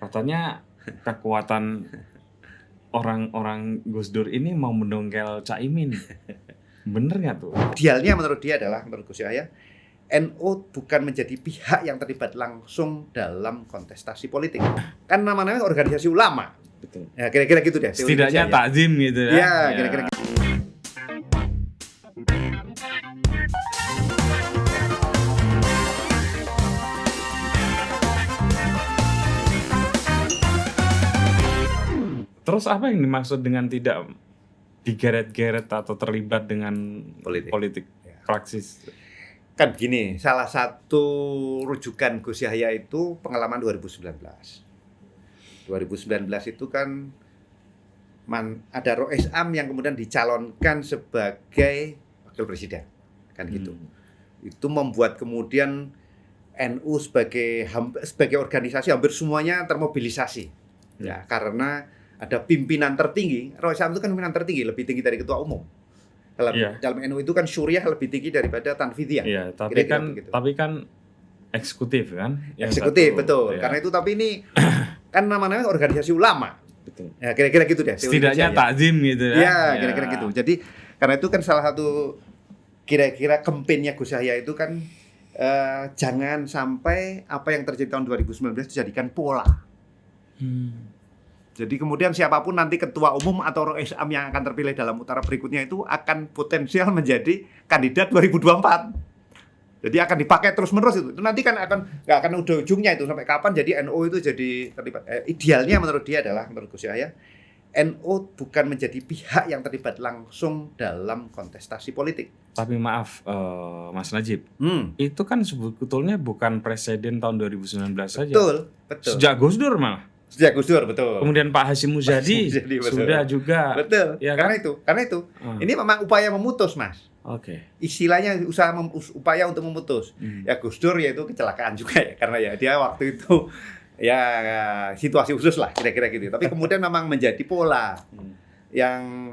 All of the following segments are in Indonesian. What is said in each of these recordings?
Katanya kekuatan orang-orang Gus Dur ini mau mendongkel Caimin. Bener nggak tuh? Idealnya menurut dia adalah, menurut Gus Yahya, NU bukan menjadi pihak yang terlibat langsung dalam kontestasi politik. Kan namanya organisasi ulama. Betul. Ya, kira-kira gitu deh. Setidaknya takzim gitu ya. Ya, kira-kira gitu. Terus apa yang dimaksud dengan tidak digeret-geret atau terlibat dengan politik Ya. praksis? Kan gini, salah satu rujukan Gus Yahya itu pengalaman 2019. 2019 itu kan ada Rois Am yang kemudian dicalonkan sebagai wakil presiden, kan gitu. Itu membuat kemudian NU sebagai organisasi hampir semuanya termobilisasi, ya, karena ada pimpinan tertinggi. Rois Am itu kan pimpinan tertinggi, lebih tinggi dari ketua umum. Dalam NU itu kan Syuriah lebih tinggi daripada Tanfidiyah. Iya, tapi kan eksekutif kan? Eksekutif, betul. Ya. Karena itu, tapi ini kan namanya organisasi ulama. Betul. Ya, kira-kira gitu deh. Setidaknya takzim gitu ya. Ya, kira-kira gitu. Jadi karena itu kan salah satu kira-kira kampanye Gus Yahya itu kan jangan sampai apa yang terjadi tahun 2019 dijadikan pola. Jadi kemudian siapapun nanti ketua umum atau Rois Am yang akan terpilih dalam putaran berikutnya itu akan potensial menjadi kandidat 2024. Jadi akan dipakai terus-menerus itu. Itu nanti kan nggak akan ujung-ujungnya itu sampai kapan jadi NU itu jadi terlibat. Idealnya menurut dia adalah, menurut Gus Yahya, NU bukan menjadi pihak yang terlibat langsung dalam kontestasi politik. Tapi maaf, Mas Najib, itu kan sebetulnya bukan presiden tahun 2019 saja. Betul. Sejak Gus Dur malah. Sejak Gus Dur, betul. Kemudian Pak Hasyim Muzadi sudah juga. Betul. Ya karena kan? itu. Ini memang upaya memutus, Mas. Oke. Istilahnya upaya untuk memutus. Ya Gus Dur ya itu kecelakaan juga ya, karena ya dia waktu itu ya situasi khusus lah, kira-kira gitu. Tapi kemudian memang menjadi pola yang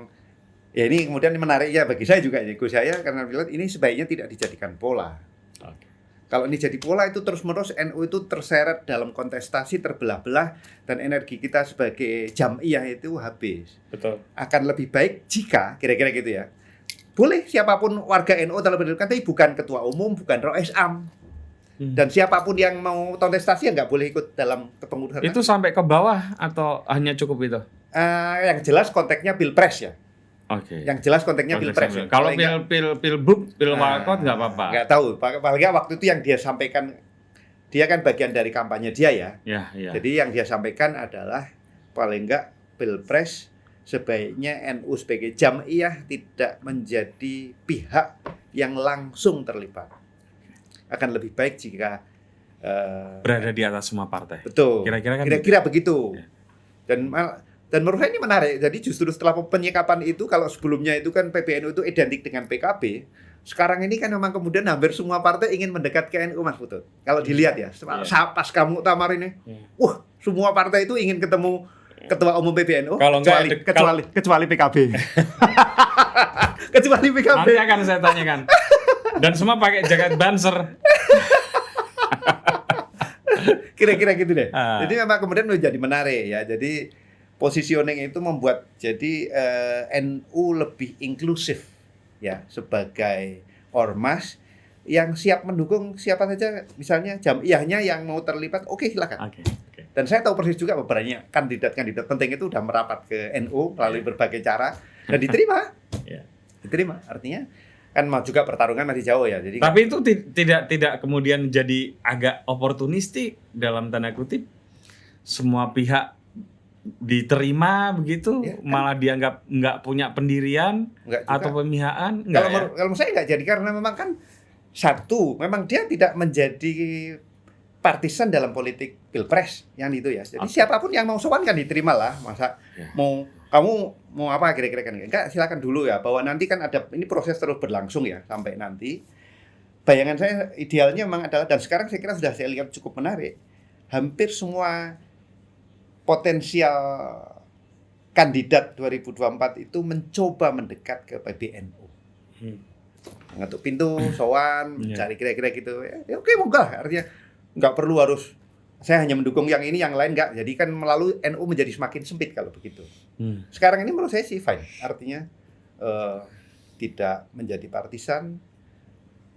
ya ini kemudian menariknya bagi saya juga ya Gus Yahya, karena bilang ini sebaiknya tidak dijadikan pola. Kalau ini jadi pola itu terus-menerus NU itu terseret dalam kontestasi, terbelah-belah, dan energi kita sebagai jam'iyah itu habis. Betul. Akan lebih baik jika kira-kira gitu ya. Boleh siapapun warga NU terlebih dahulu, tapi bukan ketua umum, bukan Rois Am. Dan siapapun yang mau kontestasi ya nggak boleh ikut dalam kepengurusan. Itu sampai ke bawah atau hanya cukup itu? Yang jelas konteksnya pilpres ya. Oke. Yang jelas konteksnya pilpres. Ya. Kalau pilbub, pilwakot nggak apa-apa. Nggak tahu. Paling waktu itu yang dia sampaikan, dia kan bagian dari kampanye dia ya. Ya. Jadi yang dia sampaikan adalah paling nggak pilpres sebaiknya NU sebagai jam'iyah tidak menjadi pihak yang langsung terlibat. Akan lebih baik jika berada di atas semua partai. Betul. Kira-kira begitu. Ya. Dan menurut saya ini menarik. Jadi justru setelah penyikapan itu, kalau sebelumnya itu kan PBNU itu identik dengan PKB, sekarang ini kan memang kemudian hampir semua partai ingin mendekat ke NU, Mas Putut. Kalau dilihat ya, pas kamu Muktamar ini, semua partai itu ingin ketemu ketua umum PBNU, kecuali PKB. Kecuali PKB. Nanti akan saya tanyakan. Dan semua pakai jaket Banser. Kira-kira gitu deh. Jadi memang kemudian menjadi menarik ya. Jadi positioning itu membuat jadi NU lebih inklusif ya, sebagai ormas yang siap mendukung siapa saja, misalnya jam'iyahnya yang mau terlibat, oke, silakan. Okay. Dan saya tahu persis juga beberapa kandidat-kandidat penting itu udah merapat ke NU melalui berbagai cara dan diterima. Diterima. Artinya kan mau juga pertarungan masih jauh ya. Jadi tapi itu tidak kemudian jadi agak oportunistik dalam tanda kutip. Semua pihak diterima begitu, ya, kan? Malah dianggap nggak punya pendirian atau pemihakan. Kalau saya nggak jadi, karena memang kan satu, memang dia tidak menjadi partisan dalam politik pilpres yang itu ya. Jadi siapapun yang mau sowan kan diterima lah. Masa kamu mau apa kira-kira kan? Enggak, silakan dulu ya. Bahwa nanti kan ini proses terus berlangsung ya sampai nanti. Bayangan saya idealnya memang adalah, dan sekarang saya kira sudah saya lihat cukup menarik. Hampir semua potensial kandidat 2024 itu mencoba mendekat ke PBNU. Ngetuk pintu, sowan, cari kira-kira gitu. Ya oke, moga. Artinya nggak perlu harus saya hanya mendukung yang ini, yang lain enggak. Jadi kan melalui NU menjadi semakin sempit kalau begitu. Sekarang ini menurut saya sih fine. Artinya tidak menjadi partisan,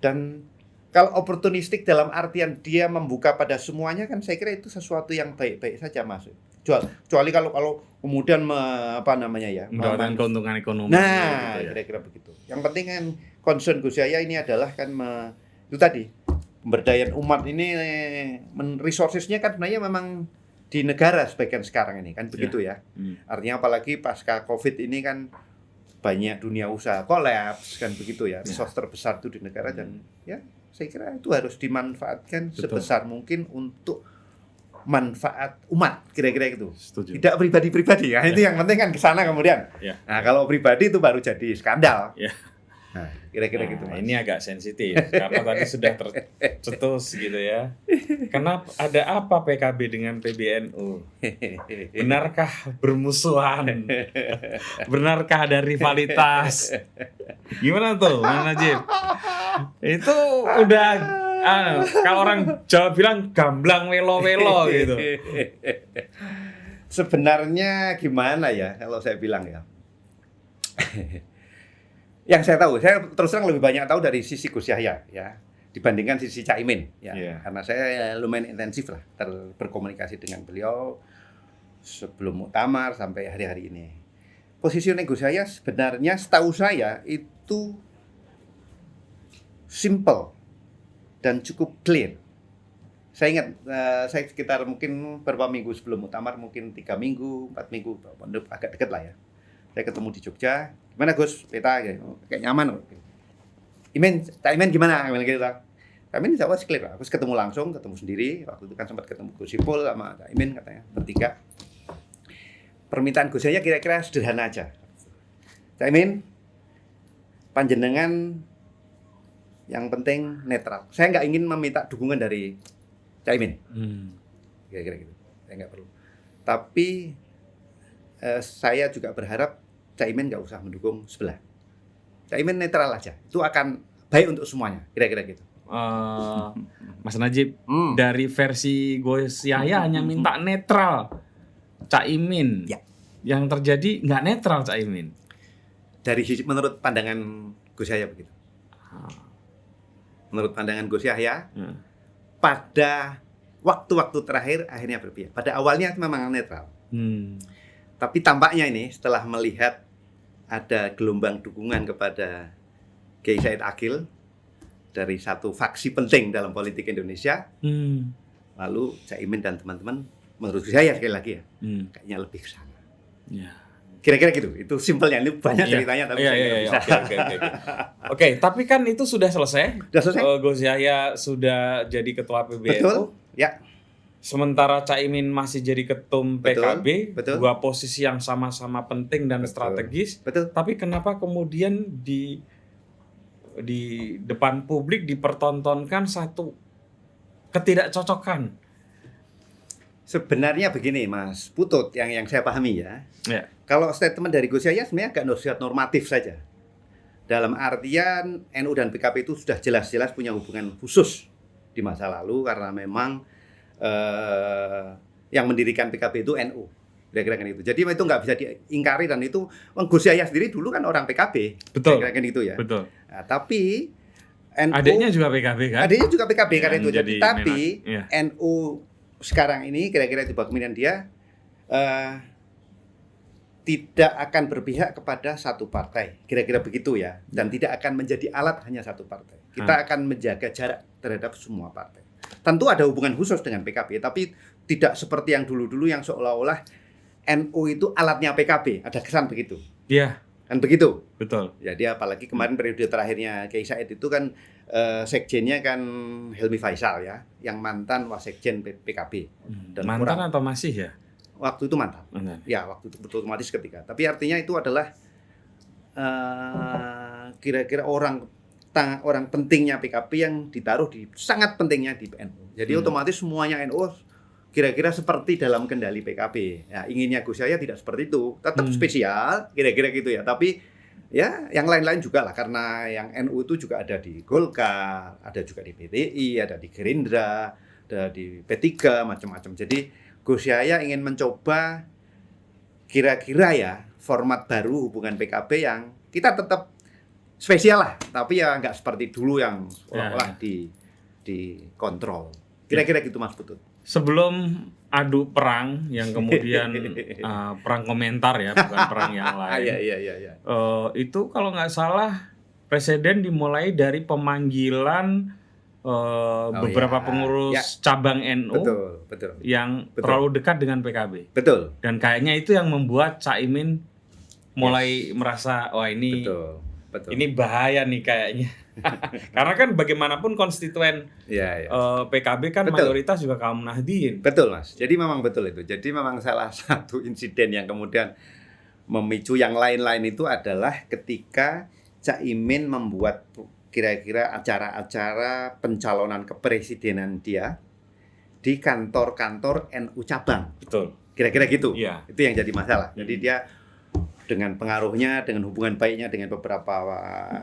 dan kalau oportunistik dalam artian dia membuka pada semuanya kan saya kira itu sesuatu yang baik-baik saja Mas. Kecuali kalau kemudian mendapatkan keuntungan ekonomi. Nah, gitu ya. kira-kira begitu. Yang penting kan concern Gus Yahya ini adalah kan itu tadi pemberdayaan umat ini, resourcesnya kan sebenarnya memang di negara sebagian sekarang ini kan begitu ya. Artinya apalagi pasca Covid ini kan banyak dunia usaha kolaps kan begitu ya. Resource terbesar itu di negara dan ya saya kira itu harus dimanfaatkan sebesar mungkin untuk manfaat umat, kira-kira itu. Setuju. Tidak pribadi-pribadi ya. Itu yang penting kan ke sana kemudian. Nah, kalau pribadi itu baru jadi skandal. Nah, kira-kira gitu. Ini agak sensitif karena tadi sudah tercetus gitu ya. Kenapa ada apa PKB dengan PBNU? Benarkah bermusuhan? Benarkah ada rivalitas? Gimana tuh, Mas Najib? Itu udah kalau orang Jawa bilang gamblang welo-welo gitu. Sebenarnya gimana ya kalau saya bilang ya. Yang saya tahu, saya terus terang lebih banyak tahu dari sisi Gus Yahya ya dibandingkan sisi Caimin ya. Karena saya lumayan intensif lah berkomunikasi dengan beliau sebelum muktamar sampai hari-hari ini. Posisi Gus Yahya sebenarnya setahu saya itu simple dan cukup clear. Saya ingat, saya sekitar mungkin beberapa minggu sebelum muktamar, mungkin 3 minggu, 4 minggu, agak dekat lah ya. Saya ketemu di Jogja, gimana Gus, peta, kayak nyaman. Cak Imin gimana? Gitu. Cak Imin insya Allah clear. Aku ketemu langsung, ketemu sendiri. Waktu itu kan sempat ketemu Gus Ipul sama Cak Imin katanya, bertiga. Permintaan Gus Yahya kira-kira sederhana aja. Cak Imin, panjenengan yang penting netral. Saya nggak ingin meminta dukungan dari Cak Imin. Kira-kira gitu. Saya nggak perlu. Tapi saya juga berharap Cak Imin nggak usah mendukung sebelah. Cak Imin netral aja. Itu akan baik untuk semuanya. Kira-kira gitu. Mas Najib, dari versi Gus Yahya hanya minta netral Cak Imin. Ya. Yang terjadi nggak netral Cak Imin. Dari sisi menurut pandangan Gus Yahya begitu. Menurut pandangan Gus Yahya, pada waktu-waktu terakhir akhirnya berpihak. Pada awalnya memang netral. Tapi tampaknya ini setelah melihat ada gelombang dukungan kepada Kiai Said Akil dari satu faksi penting dalam politik Indonesia, lalu Cak Imin dan teman-teman, menurut saya sekali lagi ya, kayaknya lebih ke sana. Kira-kira gitu, itu simpelnya, ini banyak ceritanya tapi saya nggak bisa. Oke, tapi kan itu sudah selesai. Sudah selesai. Gus Yahya sudah jadi ketua PBNU. Betul, ya. Sementara Cak Imin masih jadi ketum PKB, betul. Dua posisi yang sama-sama penting dan strategis. Betul. Tapi kenapa kemudian di depan publik dipertontonkan satu ketidakcocokan? Sebenarnya begini Mas Putut, yang saya pahami ya. Kalau statement dari Gus Yahya sebenarnya agak nasihat normatif saja. Dalam artian NU dan PKB itu sudah jelas-jelas punya hubungan khusus di masa lalu karena memang yang mendirikan PKB itu NU, kira-kira kan itu. Jadi itu nggak bisa diingkari dan itu Gus Yahya sendiri dulu kan orang PKB, kira-kira kan itu ya. Betul. Nah, tapi NU, adiknya juga PKB kan? Adiknya juga PKB kan itu. Jadi tapi menak. NU sekarang ini kira-kira di bawah kepemimpinan dia tidak akan berpihak kepada satu partai, kira-kira begitu ya. Dan tidak akan menjadi alat hanya satu partai. Kita akan menjaga jarak terhadap semua partai. Tentu ada hubungan khusus dengan PKB, tapi tidak seperti yang dulu-dulu yang seolah-olah NU itu alatnya PKB. Ada kesan begitu. Iya. Kan begitu. Betul. Jadi apalagi kemarin periode terakhirnya Kiai Said itu kan sekjennya kan Helmi Faisal ya, yang mantan wasekjen PKB. Dan mantan atau masih ya? Waktu itu mantan. Ya, waktu itu betul otomatis ketika. Tapi artinya itu adalah kira-kira orang pentingnya PKB yang ditaruh di sangat pentingnya di NU. Jadi otomatis semuanya NU kira-kira seperti dalam kendali PKB. Ya, inginnya Gus Yahya tidak seperti itu. Tetap spesial, kira-kira gitu ya. Tapi ya yang lain-lain juga lah. Karena yang NU itu juga ada di Golkar, ada juga di PTI, ada di Gerindra. ada di P3 macam-macam. Jadi Gus Yahya ingin mencoba kira-kira ya format baru hubungan PKB yang kita tetap spesial lah, tapi ya nggak seperti dulu yang seolah-olah dikontrol. Kira-kira gitu Mas Putut. Sebelum adu perang yang kemudian perang komentar ya, bukan perang yang lain. Iya. Itu kalau nggak salah Presiden dimulai dari pemanggilan beberapa pengurus cabang NU betul. yang terlalu dekat dengan PKB. Betul. Dan kayaknya itu yang membuat Caimin mulai merasa wah ini Betul. ini bahaya nih kayaknya. Karena kan bagaimanapun konstituen PKB kan mayoritas juga kaum Nahdien. Betul Mas. Jadi memang betul itu. Jadi memang salah satu insiden yang kemudian memicu yang lain-lain itu adalah ketika Caimin membuat kira-kira acara-acara pencalonan kepresidenan dia di kantor-kantor NU cabang. Betul. Kira-kira gitu. Iya. Itu yang jadi masalah. Jadi dia dengan pengaruhnya, dengan hubungan baiknya dengan beberapa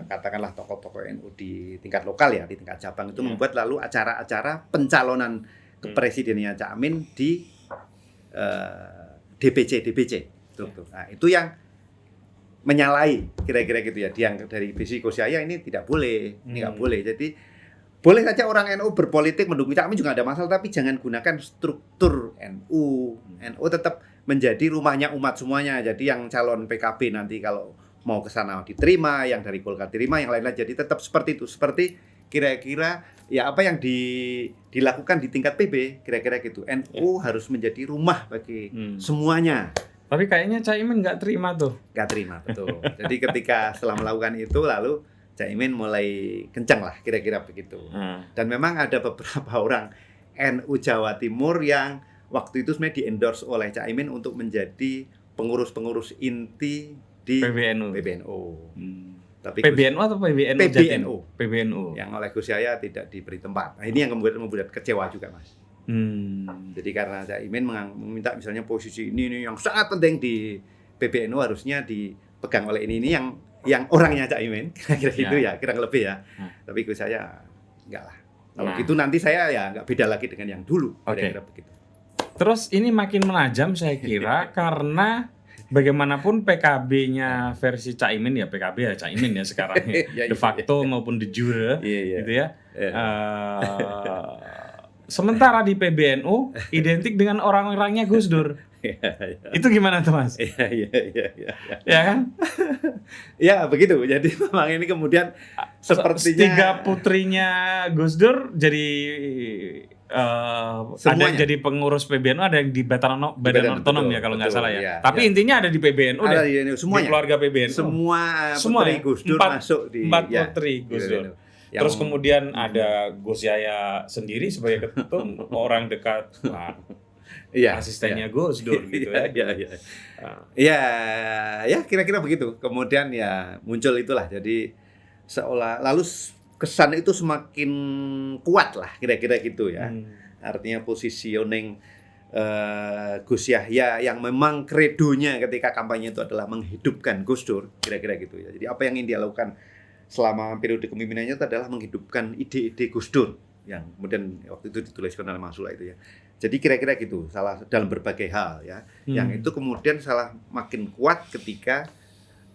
katakanlah tokoh-tokoh NU di tingkat lokal ya, di tingkat cabang itu membuat lalu acara-acara pencalonan kepresidenan Caimin di DPC. Nah, itu yang menyalahi kira-kira gitu ya. Yang dari visi Gus Yahya ini tidak boleh, nggak boleh. Jadi boleh saja orang NU berpolitik mendukung Caimin juga ada masalah, tapi jangan gunakan struktur NU. NU tetap menjadi rumahnya umat semuanya. Jadi yang calon PKB nanti kalau mau ke sana diterima, yang dari Golkar diterima, yang lain-lain. Jadi tetap seperti itu. Seperti kira-kira ya apa yang dilakukan di tingkat PB, kira-kira gitu. NU harus menjadi rumah bagi semuanya. Tapi kayaknya Caimin nggak terima tuh. Nggak terima, betul. Jadi ketika setelah melakukan itu lalu Caimin mulai kencang lah, kira-kira begitu. Dan memang ada beberapa orang NU Jawa Timur yang waktu itu sebenarnya di-endorse oleh Caimin untuk menjadi pengurus-pengurus inti di PBNU. Tapi PBNU atau PBNU? PBNU. Yang oleh Gus Yahya tidak diberi tempat. Nah, ini yang kemudian membuat kecewa juga, Mas. Jadi karena Caimin meminta misalnya posisi ini yang sangat penting di PBNU harusnya dipegang oleh ini yang orangnya Caimin, kira-kira gitu ya, kira lebih ya. Tapi Gus Yahya enggak lah. Kalau gitu nanti saya ya enggak beda lagi dengan yang dulu, kira-kira begitu. Terus ini makin menajam saya kira karena bagaimanapun PKB-nya versi Caimin ya PKB ya Caimin ya sekarang de facto maupun de jure gitu ya. Sementara di PBNU identik dengan orang-orangnya Gus Dur. Itu gimana tuh Mas? Iya. Ya kan? Ya begitu. Jadi memang ini kemudian sepertinya 3 putrinya Gus Dur jadi ada yang jadi pengurus PBNU, ada yang di Badan Otonom ya kalau nggak salah ya. Tapi intinya ada di PBNU deh. Semuanya. Di keluarga PBNU. Semua putri Gus Dur masuk di 4 putri Gus Dur. Terus kemudian ada Gus Yahya sendiri sebagai ketum orang dekat asistennya Gus Dur gitu ya. Ya kira-kira begitu. Kemudian ya muncul itulah. Jadi seolah lalu kesan itu semakin kuat lah kira-kira gitu ya. Artinya positioning Gus Yahya yang memang kredonya ketika kampanye itu adalah menghidupkan Gus Dur, kira-kira gitu ya. Jadi apa yang ingin dia lakukan selama periode kepemimpinannya itu adalah menghidupkan ide-ide Gus Dur yang kemudian waktu itu dituliskan dalam Masula itu ya. Jadi kira-kira gitu, salah dalam berbagai hal ya. Yang itu kemudian salah makin kuat ketika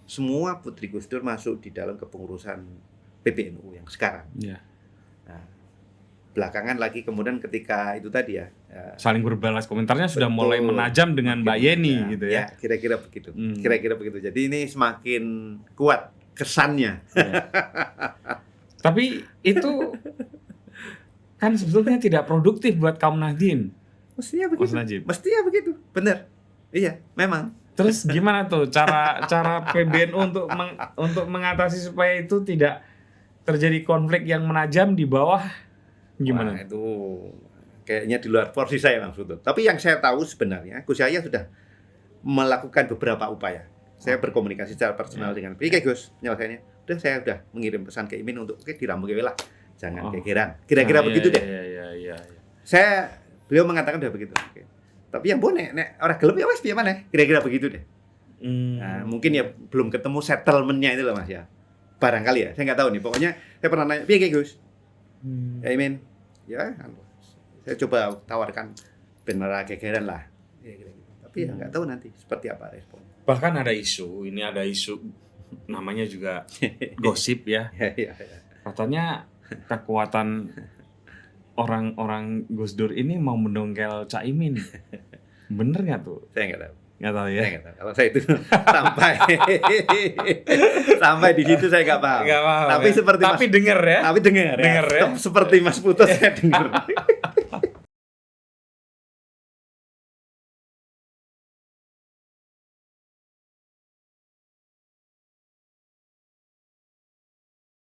semua putri Gus Dur masuk di dalam kepengurusan PBNU yang sekarang. Nah, belakangan lagi kemudian ketika itu tadi ya saling berbalas komentarnya sudah mulai menajam dengan Mbak Yeni gitu ya. Kira-kira begitu. Kira-kira begitu. Jadi ini semakin kuat kesannya. Tapi itu kan sebetulnya tidak produktif buat kaum Nahdien. Mestinya begitu. Mestinya begitu. Benar. Iya, memang. Terus gimana tuh cara PBNU untuk mengatasi supaya itu tidak terjadi konflik yang menajam di bawah? Gimana? Wah, itu kayaknya di luar porsi saya maksudnya. Tapi yang saya tahu sebenarnya Gus Yahya sudah melakukan beberapa upaya. Saya berkomunikasi secara personal dengan Gus, nyelesainya. Saya udah mengirim pesan ke Imin untuk dirambung lah. Jangan kegeran. Kira-kira begitu deh. Iya. Beliau mengatakan udah begitu. Tapi yang boleh nek ora gelem ya wis piye maneh. Kira-kira begitu deh. Nah, mungkin ya belum ketemu settlement-nya itu loh Mas ya. Barangkali ya, saya nggak tahu nih. Pokoknya saya pernah nanya, "Piye Gus?" Ya Imin. Ya, Saya coba tawarkan benar gegeran lah. Ya, gitu. Tapi ya nggak tahu nanti seperti apa respon. Bahkan ada isu namanya juga gosip ya. Ya. Katanya kekuatan orang-orang Gus Dur ini mau mendongkel Caimin. Bener nggak tuh? Saya nggak tahu. Nggak tahu ya? Saya nggak tahu. Kalau saya itu sampai di situ saya nggak paham. Nggak paham. Tapi ya? seperti Tapi denger ya? Tapi dengar ya. Denger ya? Seperti Mas Putus saya dengar.